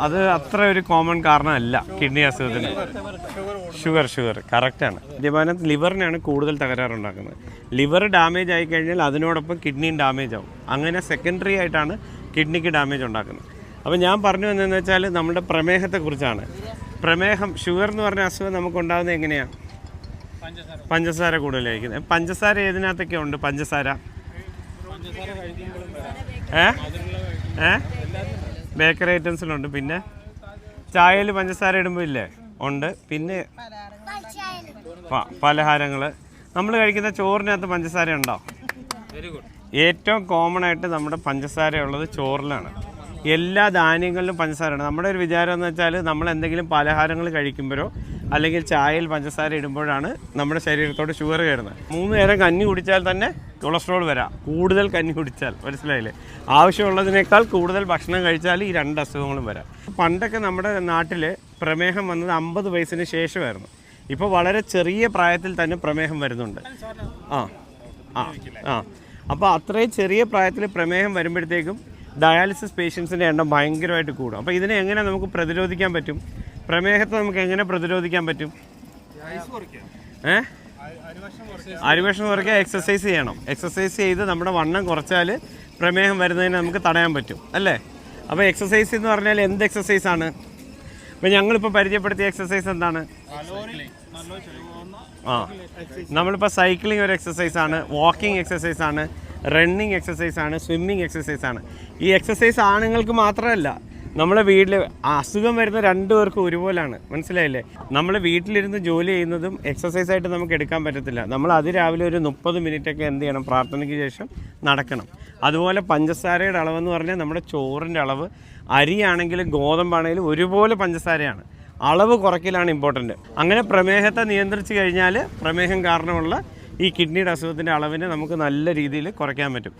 അത് അത്ര ഒരു കോമൺ കാരണമല്ല കിഡ്നി അസുഖത്തിന്. ഷുഗർ കറക്റ്റാണ്. മദ്യപാനം ലിവറിനാണ് കൂടുതൽ തകരാറുണ്ടാക്കുന്നത്. ലിവർ ഡാമേജ് ആയി കഴിഞ്ഞാൽ അതിനോടൊപ്പം കിഡ്നിയും ഡാമേജ് ആവും. അങ്ങനെ സെക്കൻഡറി ആയിട്ടാണ് കിഡ്നിക്ക് ഡാമേജ് ഉണ്ടാക്കുന്നത്. അപ്പോൾ ഞാൻ പറഞ്ഞു വന്നതെന്ന് വെച്ചാൽ നമ്മുടെ പ്രമേഹത്തെക്കുറിച്ചാണ്. പ്രമേഹം, ഷുഗർ എന്ന് പറഞ്ഞ അസുഖം നമുക്കുണ്ടാകുന്നത് എങ്ങനെയാണ്? പഞ്ചസാര കൂടുതലായിരിക്കുന്നത്. പഞ്ചസാര ഏതിനകത്തൊക്കെ ഉണ്ട്? പഞ്ചസാര ബേക്കറി ഐറ്റംസിലുണ്ട്. പിന്നെ ചായയിൽ പഞ്ചസാര ഇടുമ്പോൾ ഇല്ലേ? ഉണ്ട്. പിന്നെ പലഹാരങ്ങൾ, നമ്മൾ കഴിക്കുന്ന ചോറിനകത്ത് പഞ്ചസാര ഉണ്ടോ? ഏറ്റവും കോമൺ ആയിട്ട് നമ്മുടെ പഞ്ചസാര ഉള്ളത് ചോറിലാണ്. എല്ലാ ധാന്യങ്ങളിലും പഞ്ചസാരയാണ്. നമ്മുടെ ഒരു വിചാരം എന്ന് വെച്ചാൽ നമ്മൾ എന്തെങ്കിലും പലഹാരങ്ങൾ കഴിക്കുമ്പോഴോ അല്ലെങ്കിൽ ചായയിൽ പഞ്ചസാര ഇടുമ്പോഴാണ് നമ്മുടെ ശരീരത്തോട് ഷുഗർ കയറുന്നത്. 3 നേരം കഞ്ഞി കുടിച്ചാൽ തന്നെ കൊളസ്ട്രോൾ വരാം. കൂടുതൽ കഞ്ഞി കുടിച്ചാൽ, മനസ്സിലായില്ലേ? ആവശ്യമുള്ളതിനേക്കാൾ കൂടുതൽ ഭക്ഷണം കഴിച്ചാൽ ഈ 2 അസുഖങ്ങളും വരാം. പണ്ടൊക്കെ നമ്മുടെ നാട്ടിൽ പ്രമേഹം വന്നത് 50 വയസ്സിന് ശേഷമായിരുന്നു. ഇപ്പോൾ വളരെ ചെറിയ പ്രായത്തിൽ തന്നെ പ്രമേഹം വരുന്നുണ്ട്. അപ്പോൾ അത്രയും ചെറിയ പ്രായത്തിൽ പ്രമേഹം വരുമ്പോഴത്തേക്കും ഡയാലിസിസ് പേഷ്യൻസിൻ്റെ എണ്ണം ഭയങ്കരമായിട്ട് കൂടും. അപ്പോൾ ഇതിനെ എങ്ങനെ നമുക്ക് പ്രതിരോധിക്കാൻ പറ്റും? പ്രമേഹത്തെ നമുക്ക് എങ്ങനെ പ്രതിരോധിക്കാൻ പറ്റും? അരിഭക്ഷണം കുറയ്ക്കുക, എക്സസൈസ് ചെയ്യണം. എക്സസൈസ് ചെയ്ത് നമ്മുടെ വണ്ണം കുറച്ചാൽ പ്രമേഹം വരുന്നതിന് നമുക്ക് തടയാൻ പറ്റും, അല്ലേ? അപ്പോൾ എക്സസൈസ് എന്ന് പറഞ്ഞാൽ എന്ത് എക്സസൈസാണ്? ഇപ്പോൾ ഞങ്ങളിപ്പോൾ പരിചയപ്പെടുത്തിയ എക്സസൈസ് എന്താണ്? നമ്മളിപ്പോൾ സൈക്ലിംഗ് ഒരു എക്സസൈസാണ്, വാക്കിംഗ് എക്സസൈസാണ്, റണ്ണിങ് എക്സസൈസാണ്, സ്വിമ്മിങ് എക്സസൈസാണ്. ഈ എക്സസൈസ് ആണുങ്ങൾക്ക് മാത്രമല്ല, നമ്മളെ വീട്ടിൽ അസുഖം വരുന്ന 2 പേർക്കും ഒരുപോലെയാണ്, മനസ്സിലായില്ലേ? നമ്മൾ വീട്ടിലിരുന്ന് ജോലി ചെയ്യുന്നതും എക്സസൈസായിട്ട് നമുക്ക് എടുക്കാൻ പറ്റത്തില്ല. നമ്മൾ അതിരാവിലെ ഒരു 30 മിനിറ്റൊക്കെ എന്ത് ചെയ്യണം? പ്രാർത്ഥനയ്ക്ക് ശേഷം നടക്കണം. അതുപോലെ പഞ്ചസാരയുടെ അളവെന്ന് പറഞ്ഞാൽ നമ്മുടെ ചോറിൻ്റെ അളവ്, അരിയാണെങ്കിലും ഗോതമ്പാണെങ്കിലും ഒരുപോലെ പഞ്ചസാരയാണ്. അളവ് കുറയ്ക്കലാണ് ഇമ്പോർട്ടൻറ്റ്. അങ്ങനെ പ്രമേഹത്തെ നിയന്ത്രിച്ച് കഴിഞ്ഞാൽ പ്രമേഹം കാരണമുള്ള ഈ കിഡ്നിയുടെ അസുഖത്തിൻ്റെ അളവിനെ നമുക്ക് നല്ല രീതിയിൽ കുറയ്ക്കാൻ പറ്റും.